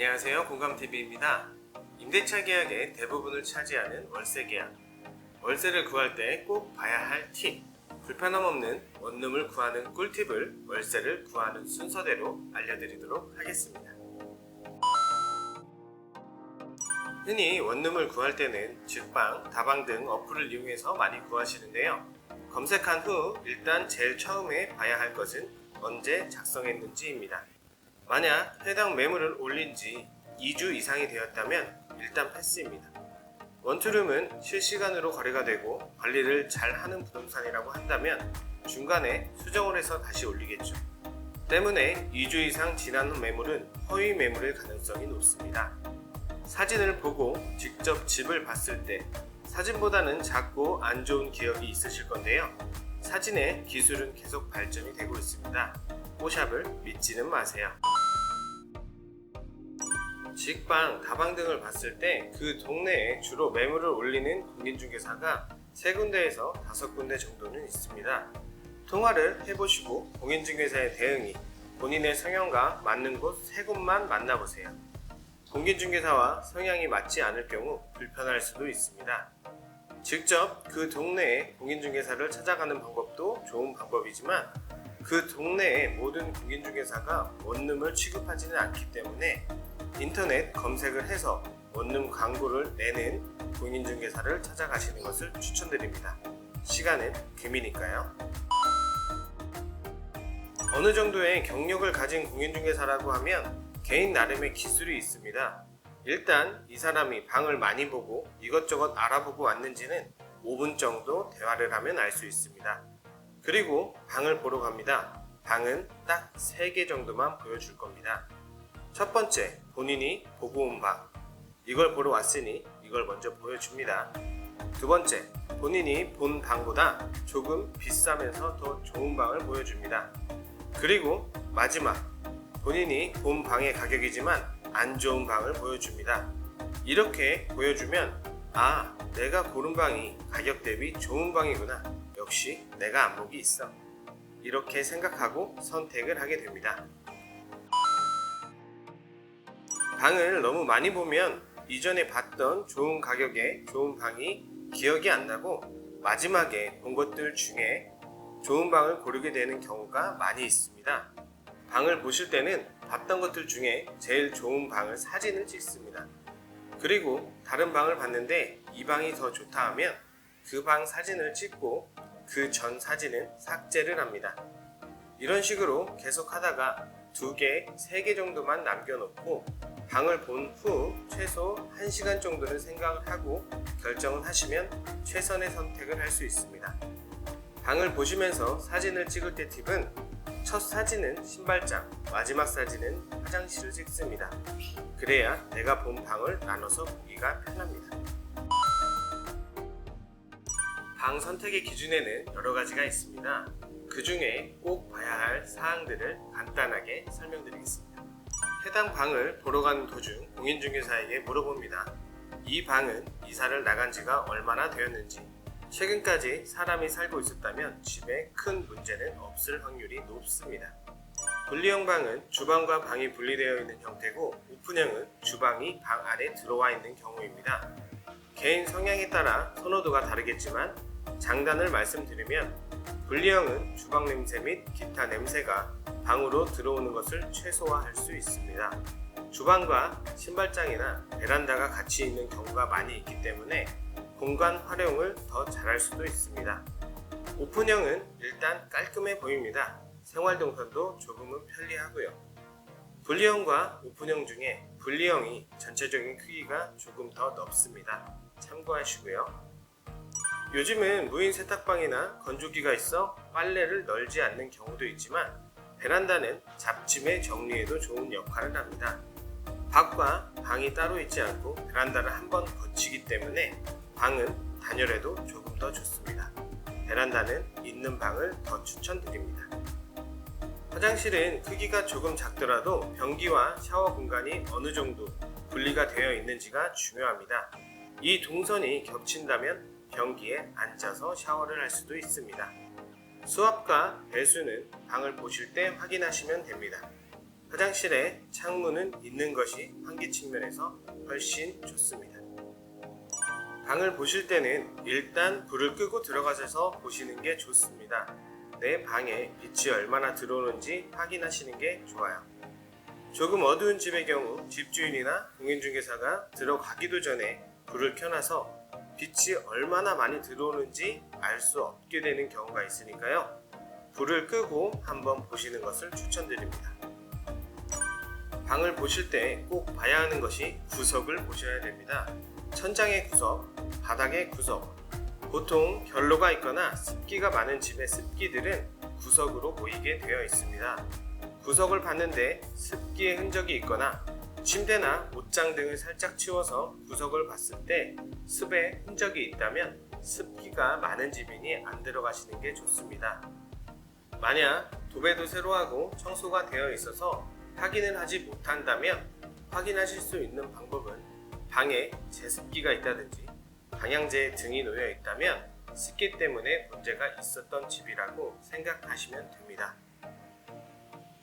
안녕하세요, 공감TV입니다. 임대차 계약의 대부분을 차지하는 월세 계약. 월세를 구할 때 꼭 봐야 할 팁. 불편함 없는 원룸을 구하는 꿀팁을 월세를 구하는 순서대로 알려드리도록 하겠습니다. 흔히 원룸을 구할 때는 직방, 다방 등 어플을 이용해서 많이 구하시는데요. 검색한 후 일단 제일 처음에 봐야 할 것은 언제 작성했는지입니다. 만약 해당 매물을 올린 지 2주 이상이 되었다면 일단 패스입니다. 원투룸은 실시간으로 거래가 되고 관리를 잘 하는 부동산이라고 한다면 중간에 수정을 해서 다시 올리겠죠. 때문에 2주 이상 지난 후 매물은 허위 매물일 가능성이 높습니다. 사진을 보고 직접 집을 봤을 때 사진보다는 작고 안 좋은 기억이 있으실 건데요. 사진의 기술은 계속 발전이 되고 있습니다. 포샵을 믿지는 마세요. 직방, 다방 등을 봤을 때 그 동네에 주로 매물을 올리는 공인중개사가 3군데에서 5군데 정도는 있습니다. 통화를 해보시고 공인중개사의 대응이 본인의 성향과 맞는 곳 3곳만 만나보세요. 공인중개사와 성향이 맞지 않을 경우 불편할 수도 있습니다. 직접 그 동네의 공인중개사를 찾아가는 방법도 좋은 방법이지만 그 동네의 모든 공인중개사가 원룸을 취급하지는 않기 때문에 인터넷 검색을 해서 원룸 광고를 내는 공인중개사를 찾아가시는 것을 추천드립니다. 시간은 금이니까요. 어느 정도의 경력을 가진 공인중개사라고 하면 개인 나름의 기술이 있습니다. 일단 이 사람이 방을 많이 보고 이것저것 알아보고 왔는지는 5분 정도 대화를 하면 알 수 있습니다. 그리고 방을 보러 갑니다. 방은 딱 3개 정도만 보여줄 겁니다. 첫 번째, 본인이 보고 온 방. 이걸 보러 왔으니 이걸 먼저 보여줍니다. 두 번째, 본인이 본 방보다 조금 비싸면서 더 좋은 방을 보여줍니다. 그리고 마지막, 본인이 본 방의 가격이지만 안 좋은 방을 보여줍니다. 이렇게 보여주면 아, 내가 고른 방이 가격 대비 좋은 방이구나. 역시 내가 안목이 있어. 이렇게 생각하고 선택을 하게 됩니다. 방을 너무 많이 보면 이전에 봤던 좋은 가격에 좋은 방이 기억이 안 나고 마지막에 본 것들 중에 좋은 방을 고르게 되는 경우가 많이 있습니다. 방을 보실 때는 봤던 것들 중에 제일 좋은 방을 사진을 찍습니다. 그리고 다른 방을 봤는데 이 방이 더 좋다 하면 그 방 사진을 찍고 그 전 사진은 삭제를 합니다. 이런 식으로 계속 하다가 2개, 3개 정도만 남겨놓고 방을 본 후 최소 1시간 정도는 생각을 하고 결정을 하시면 최선의 선택을 할 수 있습니다. 방을 보시면서 사진을 찍을 때 팁은 첫 사진은 신발장, 마지막 사진은 화장실을 찍습니다. 그래야 내가 본 방을 나눠서 보기가 편합니다. 방 선택의 기준에는 여러 가지가 있습니다. 그 중에 꼭 봐야 할 사항들을 간단하게 설명드리겠습니다. 해당 방을 보러 가는 도중 공인중개사에게 물어봅니다. 이 방은 이사를 나간 지가 얼마나 되었는지, 최근까지 사람이 살고 있었다면 집에 큰 문제는 없을 확률이 높습니다. 분리형 방은 주방과 방이 분리되어 있는 형태고, 오픈형은 주방이 방 안에 들어와 있는 경우입니다. 개인 성향에 따라 선호도가 다르겠지만 장단을 말씀드리면 분리형은 주방 냄새 및 기타 냄새가 방으로 들어오는 것을 최소화할 수 있습니다. 주방과 신발장이나 베란다가 같이 있는 경우가 많이 있기 때문에 공간 활용을 더 잘할 수도 있습니다. 오픈형은 일단 깔끔해 보입니다. 생활동선도 조금은 편리하고요. 분리형과 오픈형 중에 분리형이 전체적인 크기가 조금 더 넓습니다. 참고하시고요. 요즘은 무인 세탁방이나 건조기가 있어 빨래를 널지 않는 경우도 있지만 베란다는 잡짐의 정리에도 좋은 역할을 합니다. 밖과 방이 따로 있지 않고 베란다를 한번 거치기 때문에 방은 단열에도 조금 더 좋습니다. 베란다는 있는 방을 더 추천드립니다. 화장실은 크기가 조금 작더라도 변기와 샤워 공간이 어느 정도 분리가 되어 있는지가 중요합니다. 이 동선이 겹친다면 변기에 앉아서 샤워를 할 수도 있습니다. 수압과 배수는 방을 보실 때 확인하시면 됩니다. 화장실에 창문은 있는 것이 환기 측면에서 훨씬 좋습니다. 방을 보실 때는 일단 불을 끄고 들어가셔서 보시는 게 좋습니다. 내 방에 빛이 얼마나 들어오는지 확인하시는 게 좋아요. 조금 어두운 집의 경우 집주인이나 공인중개사가 들어가기도 전에 불을 켜놔서 빛이 얼마나 많이 들어오는지 알 수 없게 되는 경우가 있으니까요. 불을 끄고 한번 보시는 것을 추천드립니다. 방을 보실 때 꼭 봐야 하는 것이 구석을 보셔야 됩니다. 천장의 구석, 바닥의 구석. 보통 결로가 있거나 습기가 많은 집의 습기들은 구석으로 보이게 되어 있습니다. 구석을 봤는데 습기의 흔적이 있거나 침대나 옷장 등을 살짝 치워서 구석을 봤을 때 습의 흔적이 있다면 습기가 많은 집이니 안 들어가시는 게 좋습니다. 만약 도배도 새로 하고 청소가 되어 있어서 확인을 하지 못한다면 확인하실 수 있는 방법은 방에 제습기가 있다든지 방향제 등이 놓여 있다면 습기 때문에 문제가 있었던 집이라고 생각하시면 됩니다.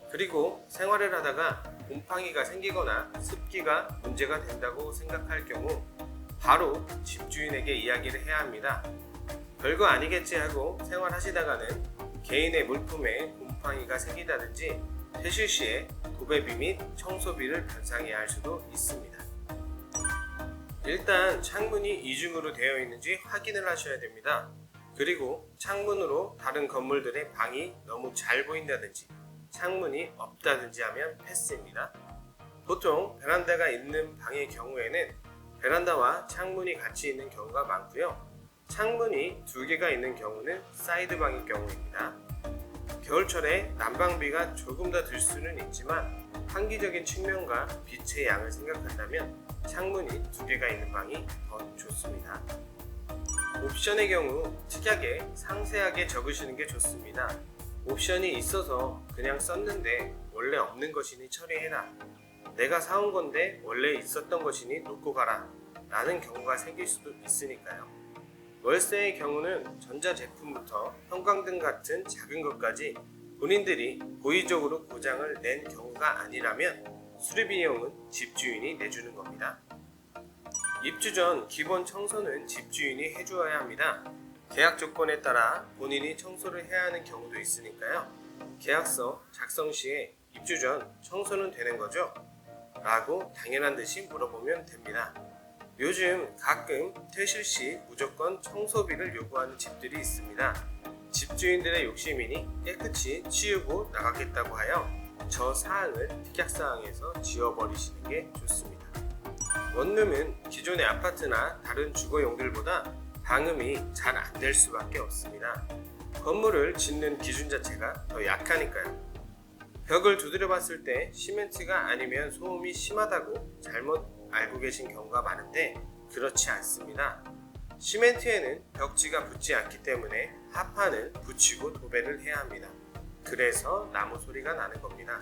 그리고 생활을 하다가 곰팡이가 생기거나 습기가 문제가 된다고 생각할 경우 바로 집주인에게 이야기를 해야 합니다. 별거 아니겠지 하고 생활하시다가는 개인의 물품에 곰팡이가 생기다든지 퇴실 시에 도배비 및 청소비를 변상해야 할 수도 있습니다. 일단 창문이 이중으로 되어 있는지 확인을 하셔야 됩니다. 그리고 창문으로 다른 건물들의 방이 너무 잘 보인다든지 창문이 없다든지 하면 패스입니다. 보통 베란다가 있는 방의 경우에는 베란다와 창문이 같이 있는 경우가 많고요. 창문이 2개가 있는 경우는 사이드방의 경우입니다. 겨울철에 난방비가 조금 더 들 수는 있지만 환기적인 측면과 빛의 양을 생각한다면 창문이 2개가 있는 방이 더 좋습니다. 옵션의 경우 특이하게 상세하게 적으시는 게 좋습니다. 옵션이 있어서 그냥 썼는데 원래 없는 것이니 처리해라. 내가 사온 건데 원래 있었던 것이니 놓고 가라 라는 경우가 생길 수도 있으니까요. 월세의 경우는 전자제품부터 형광등 같은 작은 것까지 본인들이 고의적으로 고장을 낸 경우가 아니라면 수리비용은 집주인이 내주는 겁니다. 입주 전 기본 청소는 집주인이 해주어야 합니다. 계약 조건에 따라 본인이 청소를 해야 하는 경우도 있으니까요. 계약서 작성 시에 입주 전 청소는 되는 거죠? 라고 당연한 듯이 물어보면 됩니다. 요즘 가끔 퇴실 시 무조건 청소비를 요구하는 집들이 있습니다. 집주인들의 욕심이니 깨끗이 치우고 나가겠다고 하여 저 사항을 특약사항에서 지워버리시는 게 좋습니다. 원룸은 기존의 아파트나 다른 주거용들보다 방음이 잘 안 될 수밖에 없습니다. 건물을 짓는 기준 자체가 더 약하니까요. 벽을 두드려 봤을 때 시멘트가 아니면 소음이 심하다고 잘못 알고 계신 경우가 많은데 그렇지 않습니다. 시멘트에는 벽지가 붙지 않기 때문에 합판을 붙이고 도배를 해야 합니다. 그래서 나무 소리가 나는 겁니다.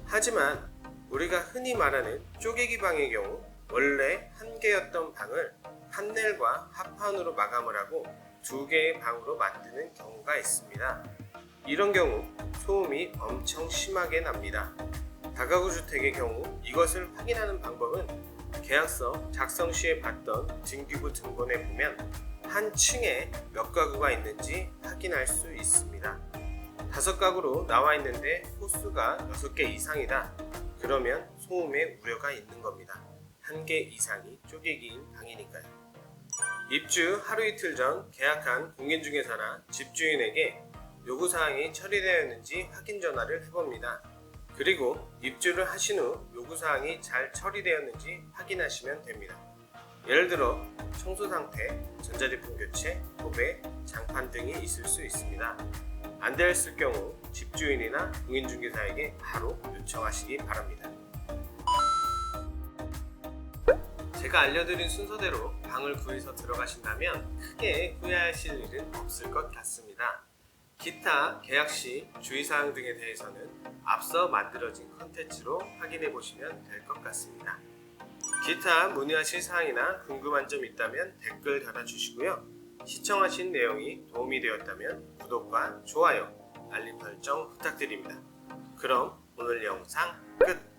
하지만 우리가 흔히 말하는 쪼개기 방의 경우 원래 한 개였던 방을 판넬과 합판으로 마감을 하고 2개의 방으로 만드는 경우가 있습니다. 이런 경우 소음이 엄청 심하게 납니다. 다가구 주택의 경우 이것을 확인하는 방법은 계약서 작성 시에 봤던 등기부 등본에 보면 한 층에 몇 가구가 있는지 확인할 수 있습니다. 5가구로 나와 있는데 호수가 6개 이상이다. 그러면 소음의 우려가 있는 겁니다. 1개 이상이 쪼개기인 방이니까요. 입주 하루 이틀 전 계약한 공인중개사나 집주인에게 요구사항이 처리되었는지 확인 전화를 해봅니다. 그리고 입주를 하신 후 요구사항이 잘 처리되었는지 확인하시면 됩니다. 예를 들어 청소 상태, 전자제품 교체, 도배, 장판 등이 있을 수 있습니다. 안 되었을 경우 집주인이나 공인중개사에게 바로 요청하시기 바랍니다. 제가 알려드린 순서대로 방을 구해서 들어가신다면 크게 후회하실 일은 없을 것 같습니다. 기타 계약 시 주의사항 등에 대해서는 앞서 만들어진 컨텐츠로 확인해 보시면 될 것 같습니다. 기타 문의하실 사항이나 궁금한 점 있다면 댓글 달아주시고요. 시청하신 내용이 도움이 되었다면 구독과 좋아요, 알림 설정 부탁드립니다. 그럼 오늘 영상 끝.